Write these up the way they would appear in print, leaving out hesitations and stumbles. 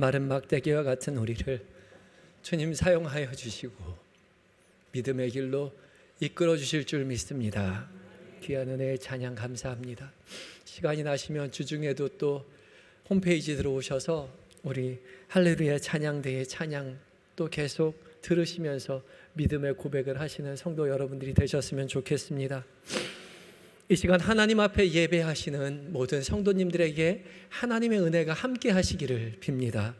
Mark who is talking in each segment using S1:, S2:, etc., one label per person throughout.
S1: 마른 막대기와 같은 우리를 주님 사용하여 주시고 믿음의 길로 이끌어 주실 줄 믿습니다. 귀한 은혜의 찬양 감사합니다. 시간이 나시면 주중에도 또 홈페이지 들어오셔서 우리 할렐루야 찬양대의 찬양 또 계속 들으시면서 믿음의 고백을 하시는 성도 여러분들이 되셨으면 좋겠습니다. 이 시간 하나님 앞에 예배하시는 모든 성도님들에게 하나님의 은혜가 함께 하시기를 빕니다.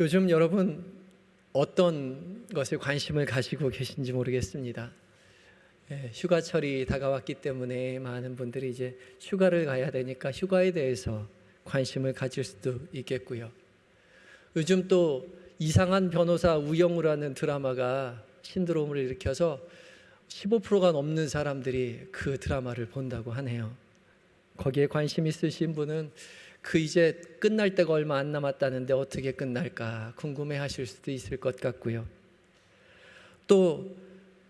S1: 요즘 여러분 어떤 것에 관심을 가지고 계신지 모르겠습니다. 휴가철이 다가왔기 때문에 많은 분들이 이제 휴가를 가야 되니까 휴가에 대해서 관심을 가질 수도 있겠고요. 요즘 또 이상한 변호사 우영우라는 드라마가 신드롬을 일으켜서 15%가 넘는 사람들이 그 드라마를 본다고 하네요. 거기에 관심 있으신 분은 그 이제 끝날 때가 얼마 안 남았다는데 어떻게 끝날까 궁금해 하실 수도 있을 것 같고요. 또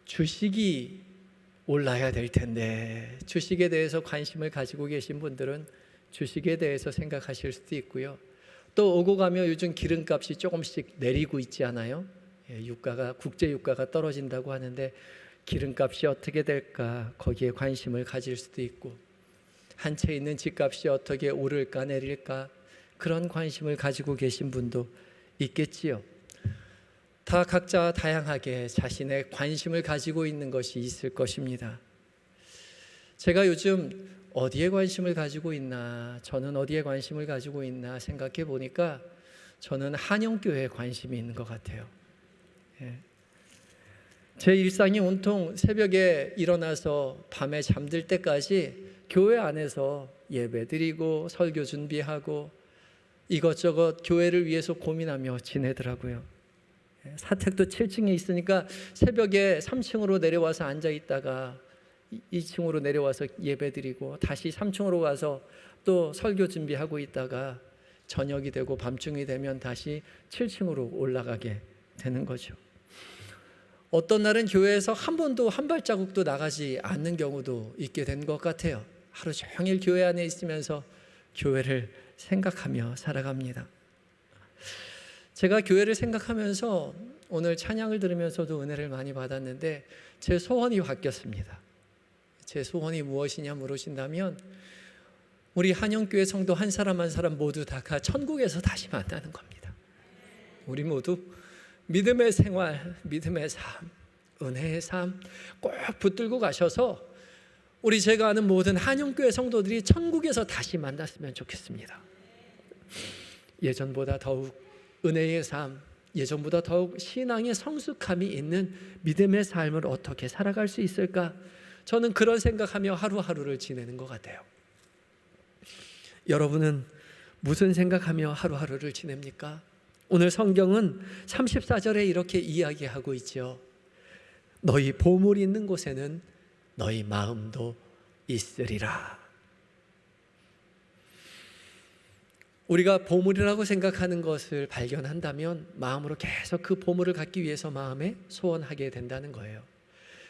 S1: 주식이 올라야 될 텐데 주식에 대해서 관심을 가지고 계신 분들은 주식에 대해서 생각하실 수도 있고요. 또 오고 가며 요즘 기름값이 조금씩 내리고 있지 않아요? 유가가 국제 유가가 떨어진다고 하는데 기름값이 어떻게 될까 거기에 관심을 가질 수도 있고 한 채 있는 집값이 어떻게 오를까 내릴까 그런 관심을 가지고 계신 분도 있겠지요. 다 각자 다양하게 자신의 관심을 가지고 있는 것이 있을 것입니다. 제가 요즘 어디에 관심을 가지고 있나, 저는 어디에 관심을 가지고 있나 생각해 보니까 저는 한영교회에 관심이 있는 것 같아요. 제 일상이 온통 새벽에 일어나서 밤에 잠들 때까지 교회 안에서 예배드리고 설교 준비하고 이것저것 교회를 위해서 고민하며 지내더라고요. 사택도 7층에 있으니까 새벽에 3층으로 내려와서 앉아 있다가 2층으로 내려와서 예배드리고 다시 3층으로 가서 또 설교 준비하고 있다가 저녁이 되고 밤중이 되면 다시 7층으로 올라가게 되는 거죠. 어떤 날은 교회에서 한 번도 한 발자국도 나가지 않는 경우도 있게 된 것 같아요. 하루 종일 교회 안에 있으면서 교회를 생각하며 살아갑니다. 제가 교회를 생각하면서 오늘 찬양을 들으면서도 은혜를 많이 받았는데 제 소원이 바뀌었습니다. 제 소원이 무엇이냐 물으신다면 우리 한영교회 성도 한 사람 한 사람 모두 다 천국에서 다시 만나는 겁니다. 우리 모두 믿음의 생활, 믿음의 삶, 은혜의 삶 꼭 붙들고 가셔서 우리 제가 아는 모든 한영교회 성도들이 천국에서 다시 만났으면 좋겠습니다. 예전보다 더욱 은혜의 삶, 예전보다 더욱 신앙의 성숙함이 있는 믿음의 삶을 어떻게 살아갈 수 있을까? 저는 그런 생각하며 하루하루를 지내는 것 같아요. 여러분은 무슨 생각하며 하루하루를 지냅니까? 오늘 성경은 34절에 이렇게 이야기하고 있죠. 너희 보물이 있는 곳에는 너희 마음도 있으리라. 우리가 보물이라고 생각하는 것을 발견한다면 마음으로 계속 그 보물을 갖기 위해서 마음에 소원하게 된다는 거예요.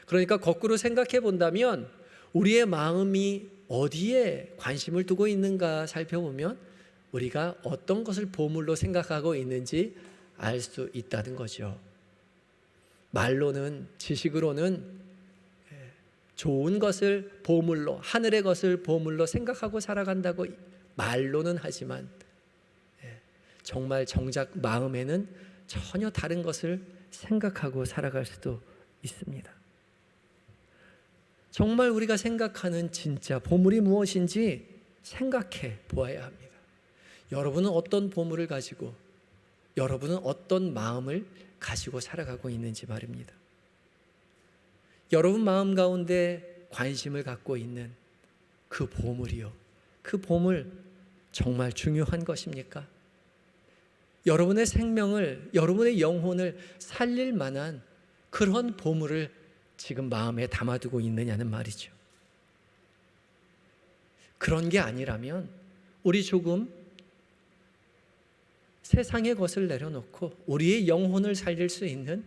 S1: 그러니까 거꾸로 생각해 본다면 우리의 마음이 어디에 관심을 두고 있는가 살펴보면 우리가 어떤 것을 보물로 생각하고 있는지 알 수 있다는 거죠. 말로는, 지식으로는 좋은 것을 보물로, 하늘의 것을 보물로 생각하고 살아간다고 말로는 하지만 정말 정작 마음에는 전혀 다른 것을 생각하고 살아갈 수도 있습니다. 정말 우리가 생각하는 진짜 보물이 무엇인지 생각해 보아야 합니다. 여러분은 어떤 보물을 가지고 여러분은 어떤 마음을 가지고 살아가고 있는지 말입니다. 여러분 마음 가운데 관심을 갖고 있는 그 보물이요. 그 보물 정말 중요한 것입니까? 여러분의 생명을, 여러분의 영혼을 살릴 만한 그런 보물을 지금 마음에 담아두고 있느냐는 말이죠. 그런 게 아니라면 우리 조금 세상의 것을 내려놓고 우리의 영혼을 살릴 수 있는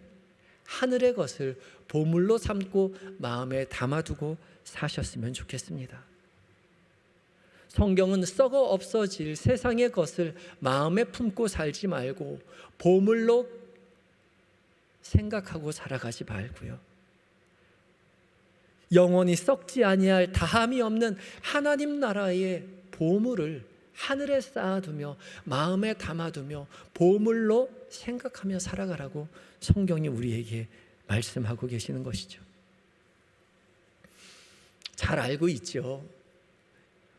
S1: 하늘의 것을 보물로 삼고 마음에 담아두고 사셨으면 좋겠습니다. 성경은 썩어 없어질 세상의 것을 마음에 품고 살지 말고 보물로 생각하고 살아가지 말고요, 영원히 썩지 아니할 다함이 없는 하나님 나라의 보물을 하늘에 쌓아두며 마음에 담아두며 보물로 생각하며 살아가라고 성경이 우리에게 말씀하고 계시는 것이죠. 잘 알고 있죠.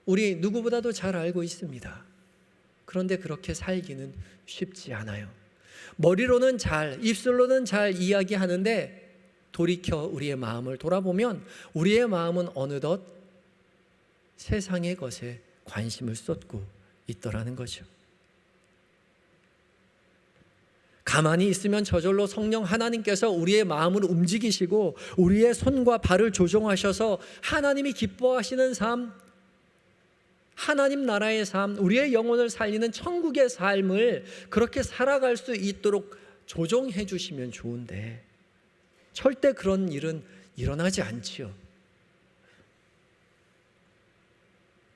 S1: 우리 누구보다도 잘 알고 있습니다. 그런데 그렇게 살기는 쉽지 않아요. 머리로는 잘, 입술로는 잘 이야기하는데 돌이켜 우리의 마음을 돌아보면 우리의 마음은 어느덧 세상의 것에 관심을 쏟고 있더라는 거죠. 가만히 있으면 저절로 성령 하나님께서 우리의 마음을 움직이시고 우리의 손과 발을 조종하셔서 하나님이 기뻐하시는 삶, 하나님 나라의 삶, 우리의 영혼을 살리는 천국의 삶을 그렇게 살아갈 수 있도록 조종해 주시면 좋은데 절대 그런 일은 일어나지 않지요.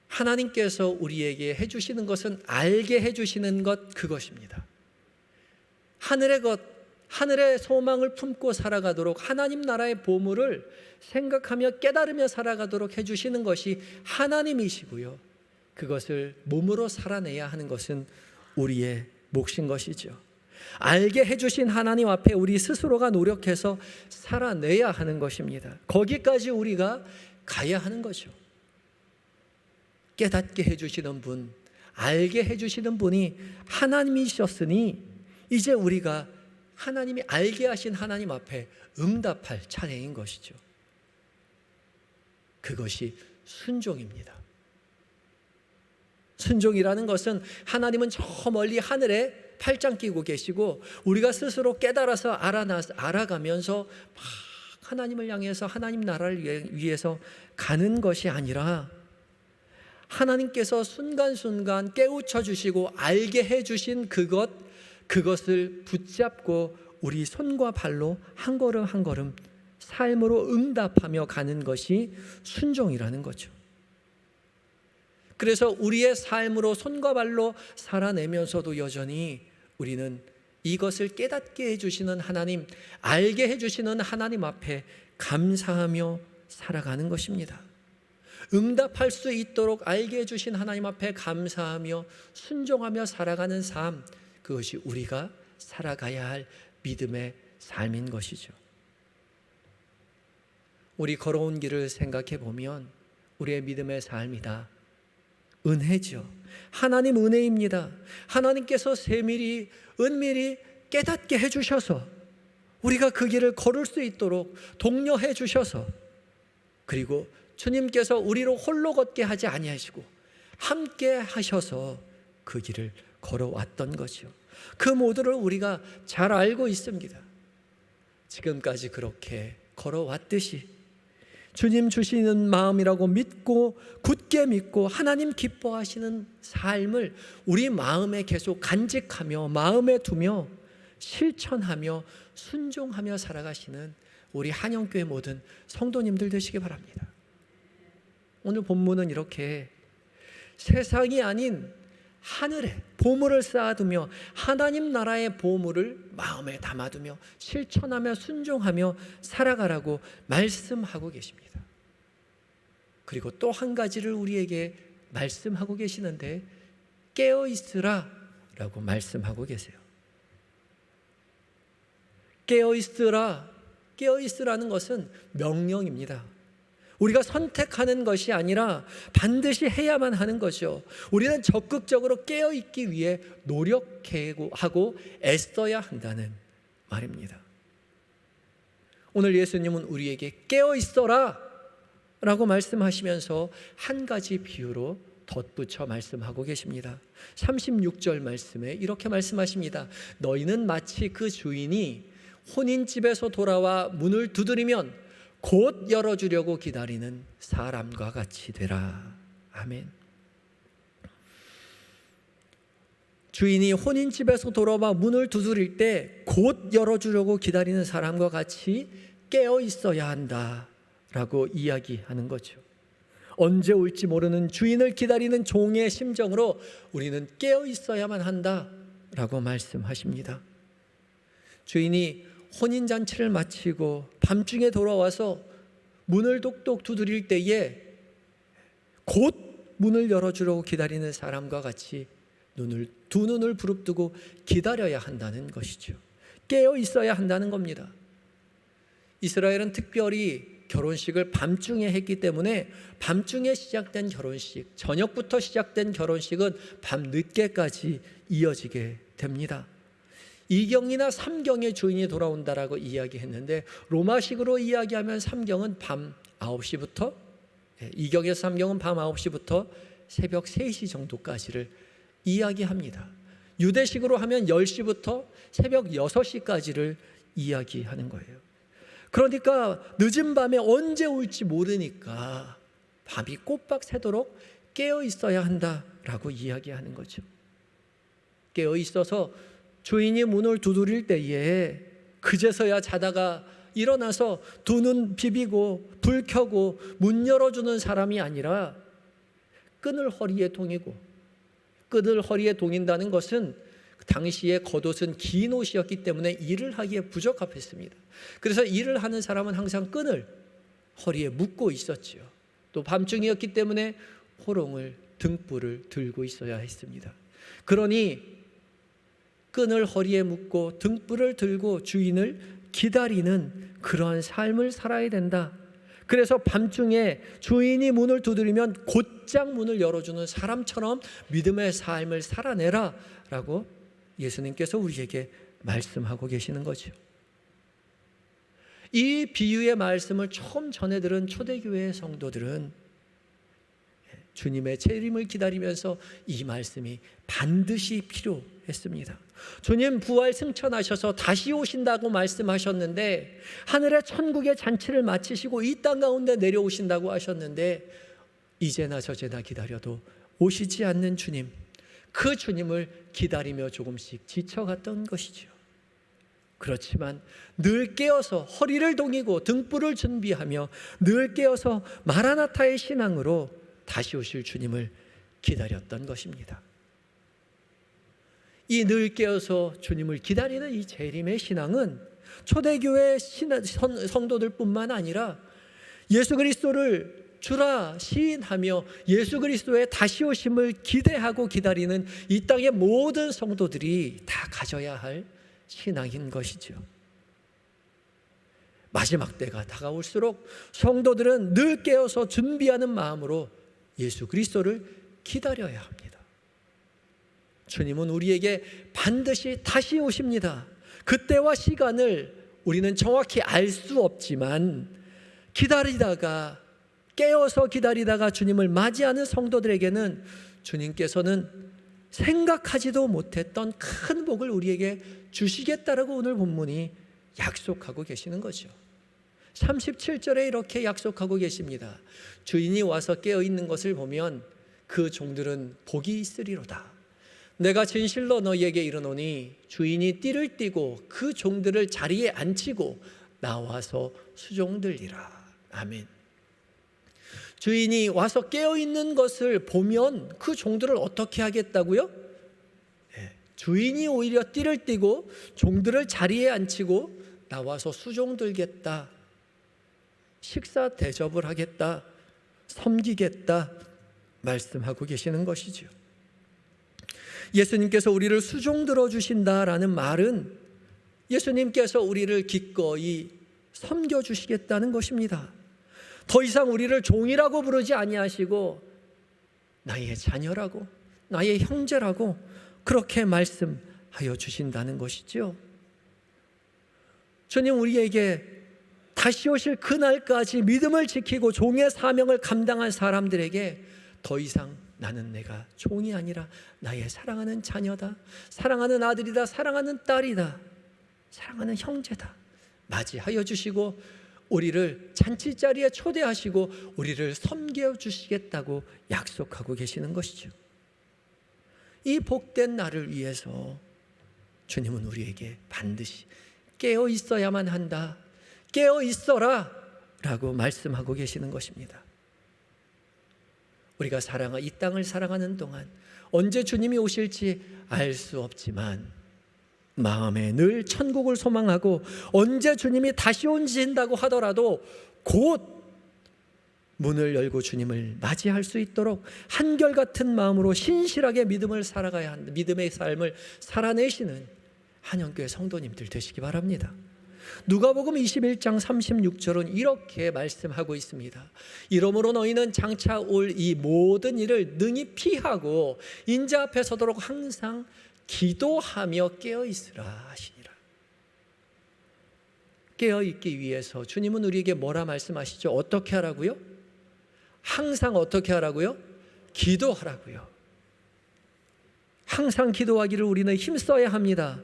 S1: 하나님께서 우리에게 해주시는 것은 알게 해주시는 것, 그것입니다. 하늘의 것, 하늘의 소망을 품고 살아가도록 하나님 나라의 보물을 생각하며 깨달으며 살아가도록 해주시는 것이 하나님이시고요, 그것을 몸으로 살아내야 하는 것은 우리의 몫인 것이죠. 알게 해주신 하나님 앞에 우리 스스로가 노력해서 살아내야 하는 것입니다. 거기까지 우리가 가야 하는 거죠. 깨닫게 해주시는 분, 알게 해주시는 분이 하나님이셨으니 이제 우리가 하나님이 알게 하신 하나님 앞에 응답할 차례인 것이죠. 그것이 순종입니다. 순종이라는 것은 하나님은 저 멀리 하늘에 팔짱 끼고 계시고 우리가 스스로 깨달아서 알아가면서 막 하나님을 향해서 하나님 나라를 위해서 가는 것이 아니라 하나님께서 순간순간 깨우쳐 주시고 알게 해주신 그것을 붙잡고 우리 손과 발로 한 걸음 한 걸음 삶으로 응답하며 가는 것이 순종이라는 거죠. 그래서 우리의 삶으로 손과 발로 살아내면서도 여전히 우리는 이것을 깨닫게 해주시는 하나님, 알게 해주시는 하나님 앞에 감사하며 살아가는 것입니다. 응답할 수 있도록 알게 해주신 하나님 앞에 감사하며 순종하며 살아가는 삶, 그것이 우리가 살아가야 할 믿음의 삶인 것이죠. 우리 걸어온 길을 생각해 보면 우리의 믿음의 삶이다. 은혜죠. 하나님 은혜입니다. 하나님께서 세밀히 은밀히 깨닫게 해주셔서 우리가 그 길을 걸을 수 있도록 독려해 주셔서, 그리고 주님께서 우리로 홀로 걷게 하지 아니하시고 함께 하셔서 그 길을 걸어왔던 거죠. 그 모두를 우리가 잘 알고 있습니다. 지금까지 그렇게 걸어왔듯이 주님 주시는 마음이라고 믿고 굳게 믿고 하나님 기뻐하시는 삶을 우리 마음에 계속 간직하며 마음에 두며 실천하며 순종하며 살아가시는 우리 한영교회 모든 성도님들 되시기 바랍니다. 오늘 본문은 이렇게 세상이 아닌 하늘에 보물을 쌓아두며 하나님 나라의 보물을 마음에 담아두며 실천하며 순종하며 살아가라고 말씀하고 계십니다. 그리고 또 한 가지를 우리에게 말씀하고 계시는데 깨어있으라 라고 말씀하고 계세요. 깨어있으라는 것은 명령입니다. 우리가 선택하는 것이 아니라 반드시 해야만 하는 거죠. 우리는 적극적으로 깨어있기 위해 노력하고 애써야 한다는 말입니다. 오늘 예수님은 우리에게 깨어있어라 라고 말씀하시면서 한 가지 비유로 덧붙여 말씀하고 계십니다. 36절 말씀에 이렇게 말씀하십니다. 너희는 마치 그 주인이 혼인집에서 돌아와 문을 두드리면 곧 열어주려고 기다리는 사람과 같이 되라. 아멘. 주인이 혼인집에서 돌아와 문을 두드릴 때 곧 열어주려고 기다리는 사람과 같이 깨어 있어야 한다 라고 이야기하는 거죠. 언제 올지 모르는 주인을 기다리는 종의 심정으로 우리는 깨어 있어야만 한다라고 말씀하십니다. 주인이 혼인잔치를 마치고 밤중에 돌아와서 문을 똑똑 두드릴 때에 곧 문을 열어주려고 기다리는 사람과 같이 두 눈을 부릅뜨고 기다려야 한다는 것이죠. 깨어 있어야 한다는 겁니다. 이스라엘은 특별히 결혼식을 밤중에 했기 때문에 밤중에 시작된 결혼식, 저녁부터 시작된 결혼식은 밤늦게까지 이어지게 됩니다. 2경이나 3경에 주인이 돌아온다라고 이야기했는데 로마식으로 이야기하면 3경은 밤 9시부터 2경에서 3경은 밤 9시부터 새벽 3시 정도까지를 이야기합니다. 유대식으로 하면 10시부터 새벽 6시까지를 이야기하는 거예요. 그러니까 늦은 밤에 언제 올지 모르니까 밤이 꼬박 새도록 깨어 있어야 한다라고 이야기하는 거죠. 깨어 있어서 주인이 문을 두드릴 때에 그제서야 자다가 일어나서 두 눈 비비고 불 켜고 문 열어주는 사람이 아니라 끈을 허리에 동이고, 끈을 허리에 동인다는 것은 당시에 겉옷은 긴 옷이었기 때문에 일을 하기에 부적합했습니다. 그래서 일을 하는 사람은 항상 끈을 허리에 묶고 있었지요. 또 밤중이었기 때문에 호롱을, 등불을 들고 있어야 했습니다. 그러니 끈을 허리에 묶고 등불을 들고 주인을 기다리는 그러한 삶을 살아야 된다. 그래서 밤중에 주인이 문을 두드리면 곧장 문을 열어주는 사람처럼 믿음의 삶을 살아내라 라고 예수님께서 우리에게 말씀하고 계시는 거죠. 이 비유의 말씀을 처음 전해 들은 초대교회의 성도들은 주님의 재림을 기다리면서 이 말씀이 반드시 필요했습니다. 주님 부활 승천하셔서 다시 오신다고 말씀하셨는데, 하늘의 천국의 잔치를 마치시고 이 땅 가운데 내려오신다고 하셨는데, 이제나 저제나 기다려도 오시지 않는 주님, 그 주님을 기다리며 조금씩 지쳐갔던 것이죠. 그렇지만 늘 깨어서 허리를 동이고 등불을 준비하며 늘 깨어서 마라나타의 신앙으로 다시 오실 주님을 기다렸던 것입니다. 이 늘 깨어서 주님을 기다리는 이 재림의 신앙은 초대교회 성도들뿐만 아니라 예수 그리스도를 주라 시인하며 예수 그리스도의 다시 오심을 기대하고 기다리는 이 땅의 모든 성도들이 다 가져야 할 신앙인 것이죠. 마지막 때가 다가올수록 성도들은 늘 깨어서 준비하는 마음으로 예수 그리스도를 기다려야 합니다. 주님은 우리에게 반드시 다시 오십니다. 그때와 시간을 우리는 정확히 알 수 없지만 기다리다가, 깨어서 기다리다가 주님을 맞이하는 성도들에게는 주님께서는 생각하지도 못했던 큰 복을 우리에게 주시겠다라고 오늘 본문이 약속하고 계시는 거죠. 37절에 이렇게 약속하고 계십니다. 주인이 와서 깨어 있는 것을 보면 그 종들은 복이 있으리로다. 내가 진실로 너희에게 이르노니 주인이 띠를 띠고 그 종들을 자리에 앉히고 나와서 수종들리라. 아멘. 주인이 와서 깨어 있는 것을 보면 그 종들을 어떻게 하겠다고요? 주인이 오히려 띠를 띠고 종들을 자리에 앉히고 나와서 수종들겠다, 식사 대접을 하겠다, 섬기겠다 말씀하고 계시는 것이죠. 예수님께서 우리를 수종들어 주신다라는 말은 예수님께서 우리를 기꺼이 섬겨주시겠다는 것입니다. 더 이상 우리를 종이라고 부르지 아니하시고 나의 자녀라고, 나의 형제라고 그렇게 말씀하여 주신다는 것이죠. 주님 우리에게 다시 오실 그날까지 믿음을 지키고 종의 사명을 감당한 사람들에게 더 이상 나는 내가 종이 아니라 나의 사랑하는 자녀다, 사랑하는 아들이다, 사랑하는 딸이다, 사랑하는 형제다 맞이하여 주시고 우리를 잔치자리에 초대하시고 우리를 섬겨주시겠다고 약속하고 계시는 것이죠. 이 복된 날을 위해서 주님은 우리에게 반드시 깨어 있어야만 한다, 깨어 있어라 라고 말씀하고 계시는 것입니다. 우리가 이 땅을 살아가는 동안 언제 주님이 오실지 알 수 없지만 마음에 늘 천국을 소망하고 언제 주님이 다시 온다고 하더라도 곧 문을 열고 주님을 맞이할 수 있도록 한결같은 마음으로 신실하게 믿음을 살아가야 한다. 믿음의 삶을 살아내시는 한영교회 성도님들 되시기 바랍니다. 누가복음 21장 36절은 이렇게 말씀하고 있습니다. 이러므로 너희는 장차 올 이 모든 일을 능히 피하고 인자 앞에 서도록 항상 기도하며 깨어있으라 하시니라. 깨어있기 위해서 주님은 우리에게 뭐라 말씀하시죠? 어떻게 하라고요? 항상 어떻게 하라고요? 기도하라고요. 항상 기도하기를 우리는 힘써야 합니다.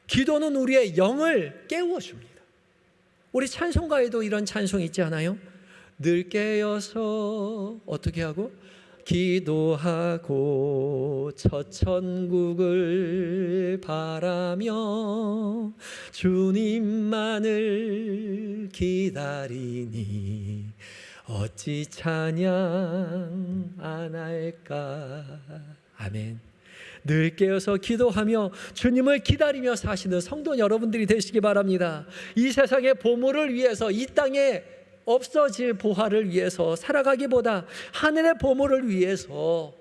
S1: 기도는 우리의 영을 깨워줍니다. 우리 찬송가에도 이런 찬송이 있지 않아요? 늘 깨어서 어떻게 하고? 기도하고 첫 천국을 바라며 주님만을 기다리니 어찌 찬양 안 할까. 아멘. 늘 깨어서 기도하며 주님을 기다리며 사시는 성도 여러분들이 되시기 바랍니다. 이 세상의 보물을 위해서, 이 땅에 없어질 보화를 위해서 살아가기보다 하늘의 보물을 위해서,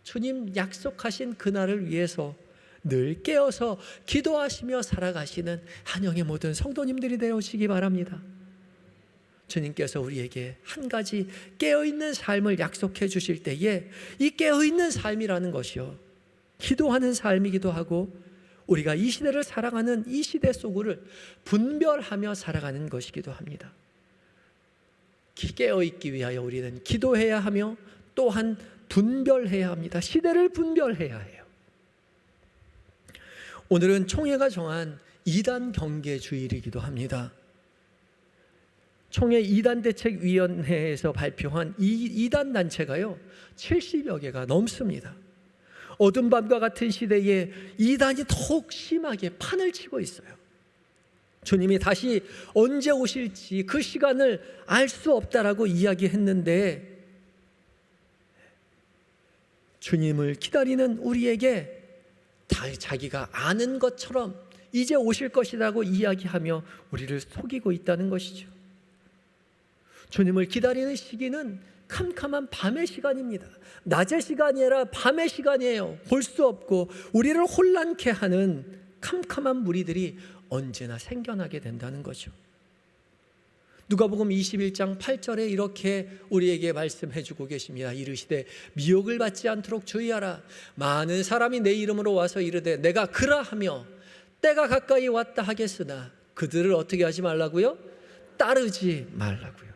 S1: 주님 약속하신 그날을 위해서 늘 깨어서 기도하시며 살아가시는 한영의 모든 성도님들이 되시기 바랍니다. 주님께서 우리에게 한 가지 깨어있는 삶을 약속해 주실 때에 이 깨어있는 삶이라는 것이요, 기도하는 삶이기도 하고 우리가 이 시대를 살아가는 이 시대 속을 분별하며 살아가는 것이기도 합니다. 깨어있기 위하여 우리는 기도해야 하며 또한 분별해야 합니다. 시대를 분별해야 해요. 오늘은 총회가 정한 2단 경계 주일이기도 합니다. 총회 2단 대책위원회에서 발표한 2단 단체가요 70여 개가 넘습니다. 어둠 밤과 같은 시대에 2단이 더욱 심하게 판을 치고 있어요. 주님이 다시 언제 오실지 그 시간을 알 수 없다라고 이야기했는데, 주님을 기다리는 우리에게 자기가 아는 것처럼 이제 오실 것이라고 이야기하며 우리를 속이고 있다는 것이죠. 주님을 기다리는 시기는 캄캄한 밤의 시간입니다. 낮의 시간이 아니라 밤의 시간이에요. 볼 수 없고 우리를 혼란케 하는 캄캄한 무리들이 언제나 생겨나게 된다는 거죠. 누가복음 21장 8절에 이렇게 우리에게 말씀해 주고 계십니다. 이르시되 미혹을 받지 않도록 주의하라. 많은 사람이 내 이름으로 와서 이르되 내가 그라하며 때가 가까이 왔다 하겠으나 그들을 어떻게 하지 말라고요? 따르지 말라고요.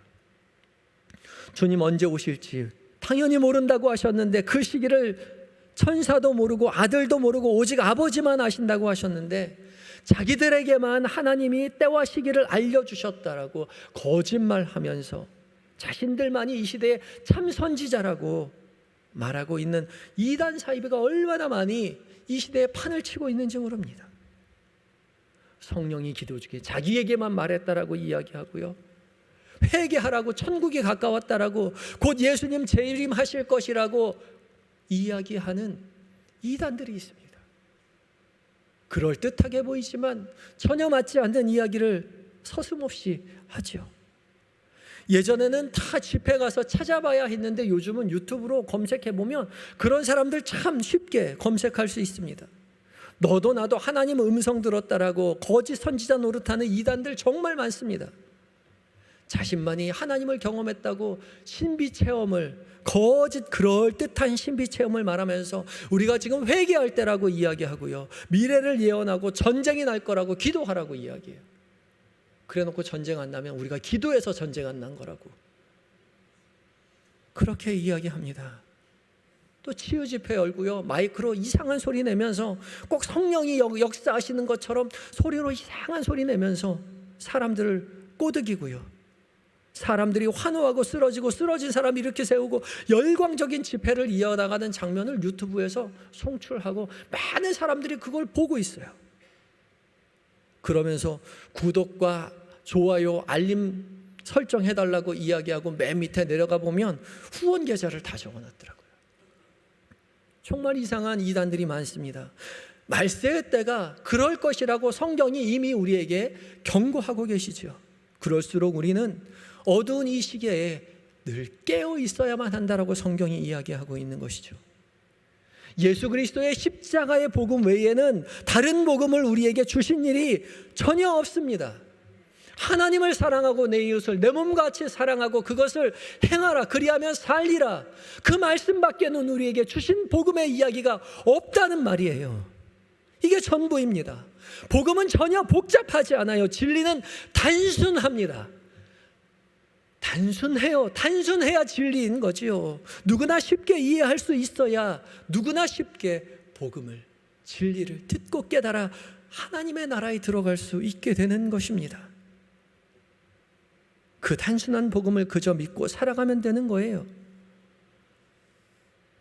S1: 주님 언제 오실지 당연히 모른다고 하셨는데, 그 시기를 천사도 모르고 아들도 모르고 오직 아버지만 아신다고 하셨는데, 자기들에게만 하나님이 때와 시기를 알려주셨다라고 거짓말하면서 자신들만이 이 시대의 참 선지자라고 말하고 있는 이단 사이비가 얼마나 많이 이 시대에 판을 치고 있는지 모릅니다. 성령이 기도 중에 자기에게만 말했다라고 이야기하고요, 회개하라고 천국이 가까웠다라고 곧 예수님 재림하실 것이라고 이야기하는 이단들이 있습니다. 그럴듯하게 보이지만 전혀 맞지 않는 이야기를 서슴없이 하죠. 예전에는 다 집회 가서 찾아봐야 했는데 요즘은 유튜브로 검색해보면 그런 사람들 참 쉽게 검색할 수 있습니다. 너도 나도 하나님 음성 들었다라고 거짓 선지자 노릇하는 이단들 정말 많습니다. 자신만이 하나님을 경험했다고 신비체험을, 거짓 그럴듯한 신비체험을 말하면서 우리가 지금 회개할 때라고 이야기하고요, 미래를 예언하고 전쟁이 날 거라고 기도하라고 이야기해요. 그래놓고 전쟁 안 나면 우리가 기도해서 전쟁 안 난 거라고 그렇게 이야기합니다. 또 치유 집회 열고요, 마이크로 이상한 소리 내면서 꼭 성령이 역사하시는 것처럼 소리로 이상한 소리 내면서 사람들을 꼬드기고요, 사람들이 환호하고 쓰러진 사람 이렇게 세우고 열광적인 집회를 이어나가는 장면을 유튜브에서 송출하고 많은 사람들이 그걸 보고 있어요. 그러면서 구독과 좋아요, 알림 설정해달라고 이야기하고 맨 밑에 내려가 보면 후원 계좌를 다 적어놨더라고요. 정말 이상한 이단들이 많습니다. 말세의 때가 그럴 것이라고 성경이 이미 우리에게 경고하고 계시죠. 그럴수록 우리는 어두운 이 시기에 늘 깨어 있어야만 한다라고 성경이 이야기하고 있는 것이죠. 예수 그리스도의 십자가의 복음 외에는 다른 복음을 우리에게 주신 일이 전혀 없습니다. 하나님을 사랑하고 내 이웃을 내 몸같이 사랑하고 그것을 행하라, 그리하면 살리라, 그 말씀밖에는 우리에게 주신 복음의 이야기가 없다는 말이에요. 이게 전부입니다. 복음은 전혀 복잡하지 않아요. 진리는 단순합니다. 단순해요. 단순해야 진리인 거지요. 누구나 쉽게 이해할 수 있어야 누구나 쉽게 복음을, 진리를 듣고 깨달아 하나님의 나라에 들어갈 수 있게 되는 것입니다. 그 단순한 복음을 그저 믿고 살아가면 되는 거예요.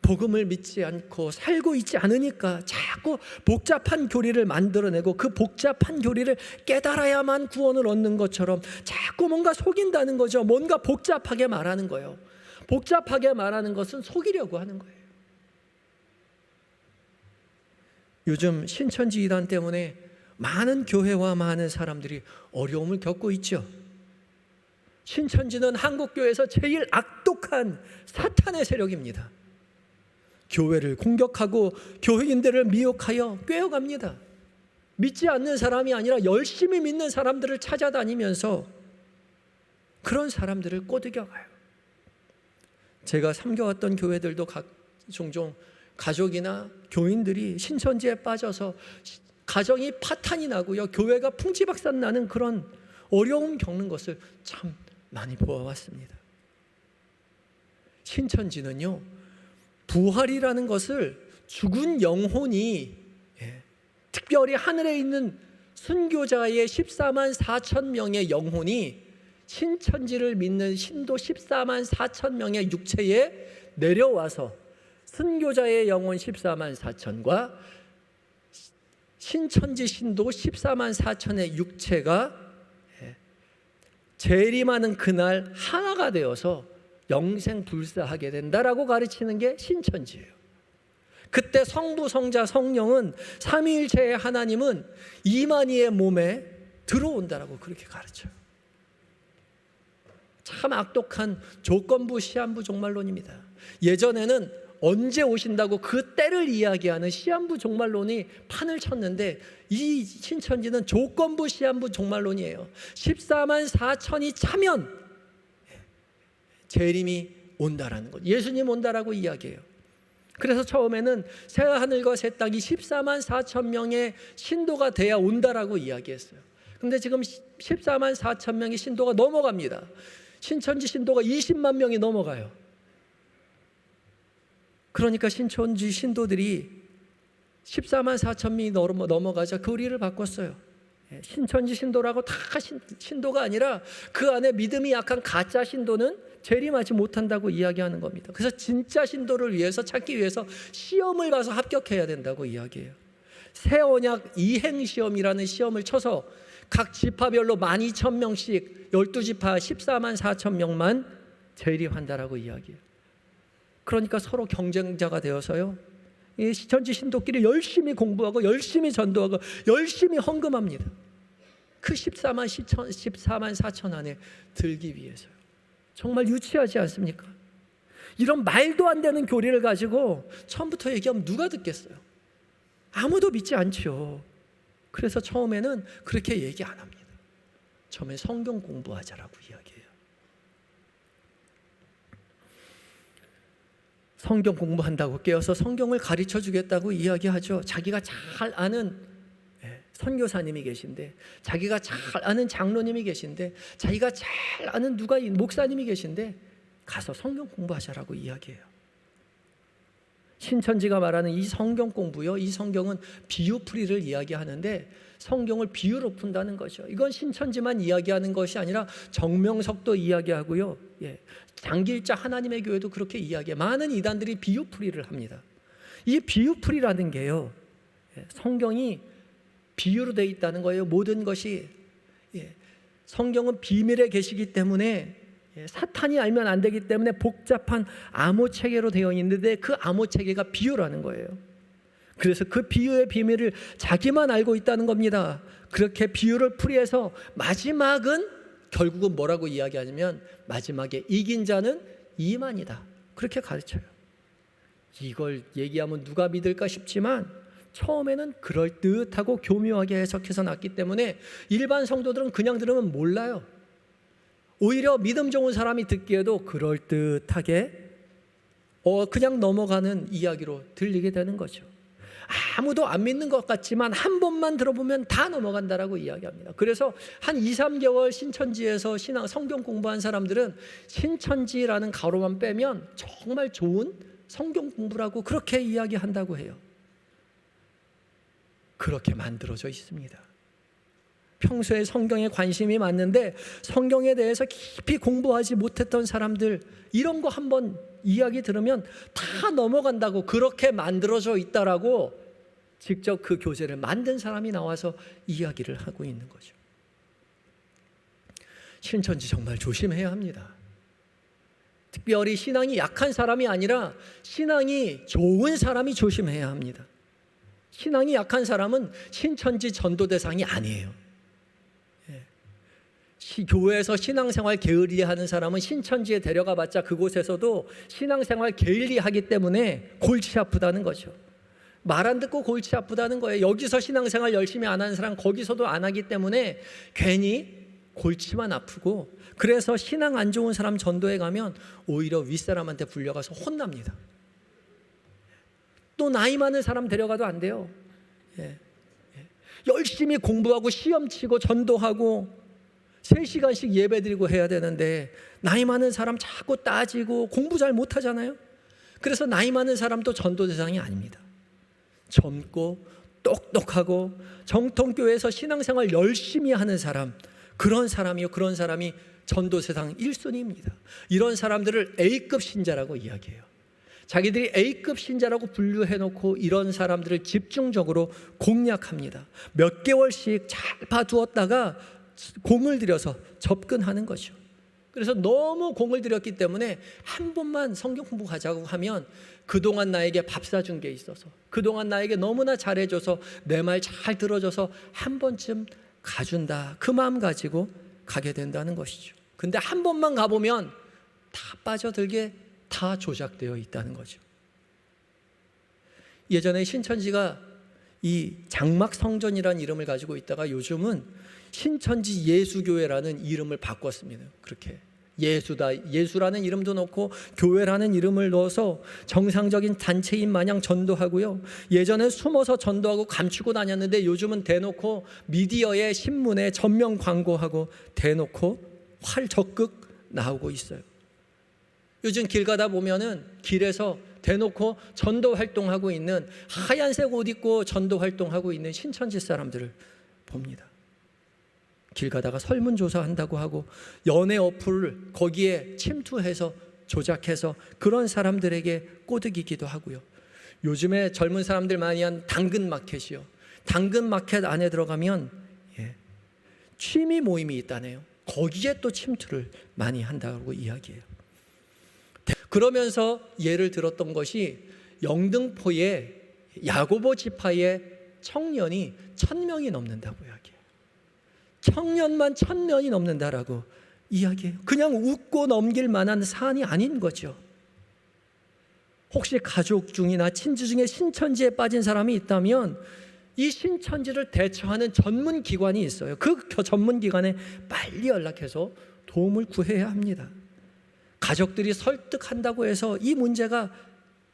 S1: 복음을 믿지 않고 살고 있지 않으니까 자꾸 복잡한 교리를 만들어내고 그 복잡한 교리를 깨달아야만 구원을 얻는 것처럼 자꾸 뭔가 속인다는 거죠. 뭔가 복잡하게 말하는 거예요. 복잡하게 말하는 것은 속이려고 하는 거예요. 요즘 신천지 이단 때문에 많은 교회와 많은 사람들이 어려움을 겪고 있죠. 신천지는 한국교회에서 제일 악독한 사탄의 세력입니다. 교회를 공격하고 교회인들을 미혹하여 꿰어갑니다. 믿지 않는 사람이 아니라 열심히 믿는 사람들을 찾아다니면서 그런 사람들을 꼬드겨가요. 제가 섬겨왔던 교회들도 종종 가족이나 교인들이 신천지에 빠져서 가정이 파탄이 나고요, 교회가 풍지박산 나는 그런 어려움 겪는 것을 참 많이 보아왔습니다. 신천지는요, 부활이라는 것을 죽은 영혼이, 특별히 하늘에 있는 순교자의 14만 4천 명의 영혼이 신천지를 믿는 신도 14만 4천 명의 육체에 내려와서 순교자의 영혼 14만 4천과 신천지 신도 14만 4천의 육체가 재림하는 그날 하나가 되어서 영생불사하게 된다라고 가르치는 게 신천지예요. 그때 성부, 성자, 성령은 삼위일체의 하나님은 이만희의 몸에 들어온다라고 그렇게 가르쳐요. 참 악독한 조건부 시한부 종말론입니다. 예전에는 언제 오신다고 그 때를 이야기하는 시한부 종말론이 판을 쳤는데, 이 신천지는 조건부 시한부 종말론이에요. 14만 4천이 차면 재림이 온다라는 것, 예수님 온다라고 이야기해요. 그래서 처음에는 새 하늘과 새 땅이 14만 4천 명의 신도가 돼야 온다라고 이야기했어요. 그런데 지금 14만 4천 명의 신도가 넘어갑니다. 신천지 신도가 20만 명이 넘어가요. 그러니까 신천지 신도들이 14만 4천 명이 넘어가자 교리를 바꿨어요. 신천지 신도라고 다 신도가 아니라 그 안에 믿음이 약한 가짜 신도는 재림하지 못한다고 이야기하는 겁니다. 그래서 진짜 신도를 위해서 찾기 위해서 시험을 가서 합격해야 된다고 이야기해요. 새 언약 이행시험이라는 시험을 쳐서 각 지파별로 12,000명씩 12지파 14만 4천 명만 재림한다라고 이야기해요. 그러니까 서로 경쟁자가 되어서요, 이 신천지 신도끼리 열심히 공부하고 열심히 전도하고 열심히 헌금합니다. 그 14만 4천 안에 들기 위해서요. 정말 유치하지 않습니까? 이런 말도 안 되는 교리를 가지고 처음부터 얘기하면 누가 듣겠어요? 아무도 믿지 않죠. 그래서 처음에는 그렇게 얘기 안 합니다. 처음에 성경 공부하자라고 이야기해요. 성경 공부한다고 깨어서 성경을 가르쳐 주겠다고 이야기하죠. 자기가 잘 아는 선교사님이 계신데, 자기가 잘 아는 장로님이 계신데, 자기가 잘 아는 목사님이 계신데 가서 성경 공부하자라고 이야기해요. 신천지가 말하는 이 성경 공부요, 이 성경은 비유풀이를 이야기하는데 성경을 비유로 푼다는 거죠. 이건 신천지만 이야기하는 것이 아니라 정명석도 이야기하고요, 장길자 하나님의 교회도 그렇게 이야기해요. 많은 이단들이 비유풀이를 합니다. 이 비유풀이라는 게요, 성경이 비유로 되어 있다는 거예요. 모든 것이 성경은 비밀의 계시기 때문에 사탄이 알면 안 되기 때문에 복잡한 암호 체계로 되어 있는데 그 암호 체계가 비유라는 거예요. 그래서 그 비유의 비밀을 자기만 알고 있다는 겁니다. 그렇게 비유를 풀이해서 마지막은 결국은 뭐라고 이야기하냐면 마지막에 이긴 자는 이만이다. 그렇게 가르쳐요. 이걸 얘기하면 누가 믿을까 싶지만 처음에는 그럴듯하고 교묘하게 해석해서 놨기 때문에 일반 성도들은 그냥 들으면 몰라요. 오히려 믿음 좋은 사람이 듣기에도 그럴듯하게 그냥 넘어가는 이야기로 들리게 되는 거죠. 아무도 안 믿는 것 같지만 한 번만 들어보면 다 넘어간다라고 이야기합니다. 그래서 한 2, 3개월 신천지에서 성경 공부한 사람들은 신천지라는 가로만 빼면 정말 좋은 성경 공부라고 그렇게 이야기한다고 해요. 그렇게 만들어져 있습니다. 평소에 성경에 관심이 많은데 성경에 대해서 깊이 공부하지 못했던 사람들 이런 거 한번 이야기 들으면 다 넘어간다고 그렇게 만들어져 있다라고 직접 그 교재를 만든 사람이 나와서 이야기를 하고 있는 거죠. 신천지 정말 조심해야 합니다. 특별히 신앙이 약한 사람이 아니라 신앙이 좋은 사람이 조심해야 합니다. 신앙이 약한 사람은 신천지 전도 대상이 아니에요. 교회에서 신앙생활 게을리하는 사람은 신천지에 데려가봤자 그곳에서도 신앙생활 게을리하기 때문에 골치 아프다는 거죠. 말 안 듣고 골치 아프다는 거예요. 여기서 신앙생활 열심히 안 하는 사람 거기서도 안 하기 때문에 괜히 골치만 아프고 그래서 신앙 안 좋은 사람 전도에 가면 오히려 윗사람한테 불려가서 혼납니다. 또 나이 많은 사람 데려가도 안 돼요. 열심히 공부하고 시험 치고 전도하고 3시간씩 예배드리고 해야 되는데 나이 많은 사람 자꾸 따지고 공부 잘 못하잖아요. 그래서 나이 많은 사람도 전도 대상이 아닙니다. 젊고 똑똑하고 정통교회에서 신앙생활 열심히 하는 사람 그런 사람이 전도 대상 1순위입니다. 이런 사람들을 A급 신자라고 이야기해요. 자기들이 A급 신자라고 분류해놓고 이런 사람들을 집중적으로 공략합니다. 몇 개월씩 잘 봐두었다가 공을 들여서 접근하는 거죠. 그래서 너무 공을 들였기 때문에 한 번만 성경 공부하자고 하면 그동안 나에게 밥 사준 게 있어서 그동안 나에게 너무나 잘해줘서 내 말 잘 들어줘서 한 번쯤 가준다 그 마음 가지고 가게 된다는 것이죠. 근데 한 번만 가보면 다 빠져들게 다 조작되어 있다는 거죠. 예전에 신천지가 이 장막성전이라는 이름을 가지고 있다가 요즘은 신천지 예수교회라는 이름을 바꿨습니다. 그렇게 예수라는 이름도 넣고 교회라는 이름을 넣어서 정상적인 단체인 마냥 전도하고요. 예전엔 숨어서 전도하고 감추고 다녔는데 요즘은 대놓고 미디어에 신문에 전면 광고하고 대놓고 적극 나오고 있어요. 요즘 길 가다 보면은 길에서 대놓고 전도 활동하고 있는 하얀색 옷 입고 전도 활동하고 있는 신천지 사람들을 봅니다. 길 가다가 설문조사 한다고 하고 연애 어플을 거기에 침투해서 조작해서 그런 사람들에게 꼬드기기도 하고요. 요즘에 젊은 사람들 많이 한 당근마켓이요. 당근마켓 안에 들어가면 취미 모임이 있다네요. 거기에 또 침투를 많이 한다고 이야기해요. 그러면서 예를 들었던 것이 영등포의 야고보 지파의 청년이 1000명이 넘는다고 이야기해요. 청년만 1000명이 넘는다라고 이야기해요. 그냥 웃고 넘길 만한 사안이 아닌 거죠. 혹시 가족 중이나 친지 중에 신천지에 빠진 사람이 있다면 이 신천지를 대처하는 전문 기관이 있어요. 그 전문 기관에 빨리 연락해서 도움을 구해야 합니다. 가족들이 설득한다고 해서 이 문제가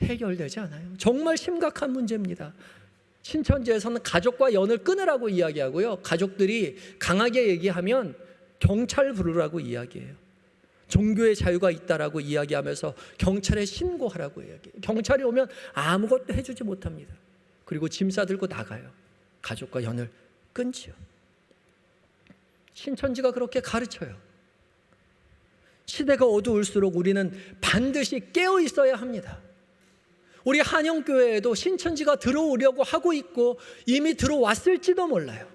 S1: 해결되지 않아요. 정말 심각한 문제입니다. 신천지에서는 가족과 연을 끊으라고 이야기하고요. 가족들이 강하게 얘기하면 경찰 부르라고 이야기해요. 종교의 자유가 있다라고 이야기하면서 경찰에 신고하라고 이야기해요. 경찰이 오면 아무것도 해주지 못합니다. 그리고 짐 싸들고 나가요. 가족과 연을 끊지요. 신천지가 그렇게 가르쳐요. 시대가 어두울수록 우리는 반드시 깨어 있어야 합니다. 우리 한영교회에도 신천지가 들어오려고 하고 있고 이미 들어왔을지도 몰라요.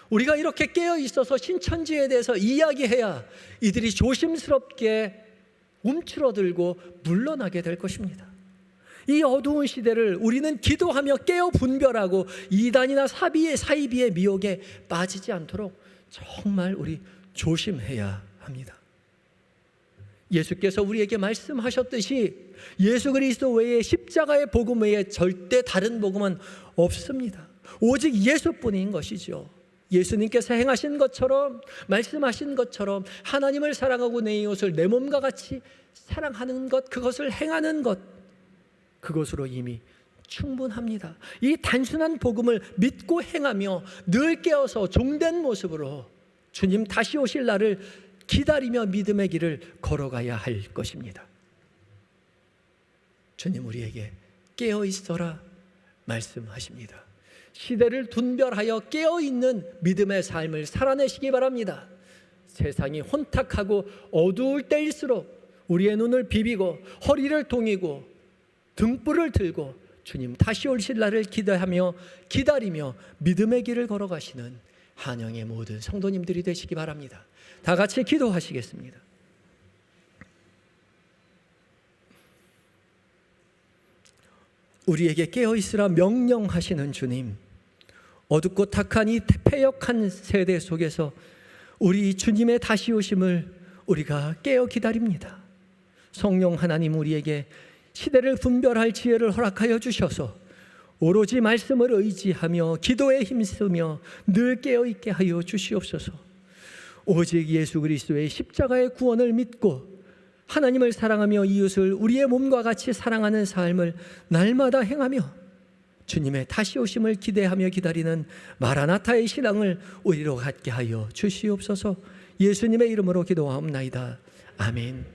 S1: 우리가 이렇게 깨어 있어서 신천지에 대해서 이야기해야 이들이 조심스럽게 움츠러들고 물러나게 될 것입니다. 이 어두운 시대를 우리는 기도하며 깨어 분별하고 이단이나 사이비의 미혹에 빠지지 않도록 정말 우리 조심해야 합니다. 예수께서 우리에게 말씀하셨듯이 예수 그리스도 외에 십자가의 복음 외에 절대 다른 복음은 없습니다. 오직 예수뿐인 것이죠. 예수님께서 행하신 것처럼, 말씀하신 것처럼 하나님을 사랑하고 내 이웃을 내 몸과 같이 사랑하는 것, 그것을 행하는 것, 그것으로 이미 충분합니다. 이 단순한 복음을 믿고 행하며 늘 깨어서 종된 모습으로 주님 다시 오실 날을 기다리며 믿음의 길을 걸어가야 할 것입니다. 주님 우리에게 깨어 있어라 말씀하십니다. 시대를 분별하여 깨어있는 믿음의 삶을 살아내시기 바랍니다. 세상이 혼탁하고 어두울 때일수록 우리의 눈을 비비고 허리를 동이고 등불을 들고 주님 다시 오실 날을 기대하며 기다리며 믿음의 길을 걸어가시는 한영의 모든 성도님들이 되시기 바랍니다. 다 같이 기도하시겠습니다. 우리에게 깨어있으라 명령하시는 주님, 어둡고 탁한 이 패역한 세대 속에서 우리 주님의 다시 오심을 우리가 깨어 기다립니다. 성령 하나님 우리에게 시대를 분별할 지혜를 허락하여 주셔서 오로지 말씀을 의지하며 기도에 힘쓰며 늘 깨어있게 하여 주시옵소서. 오직 예수 그리스도의 십자가의 구원을 믿고 하나님을 사랑하며 이웃을 우리의 몸과 같이 사랑하는 삶을 날마다 행하며 주님의 다시 오심을 기대하며 기다리는 마라나타의 신앙을 우리로 갖게 하여 주시옵소서. 예수님의 이름으로 기도하옵나이다. 아멘.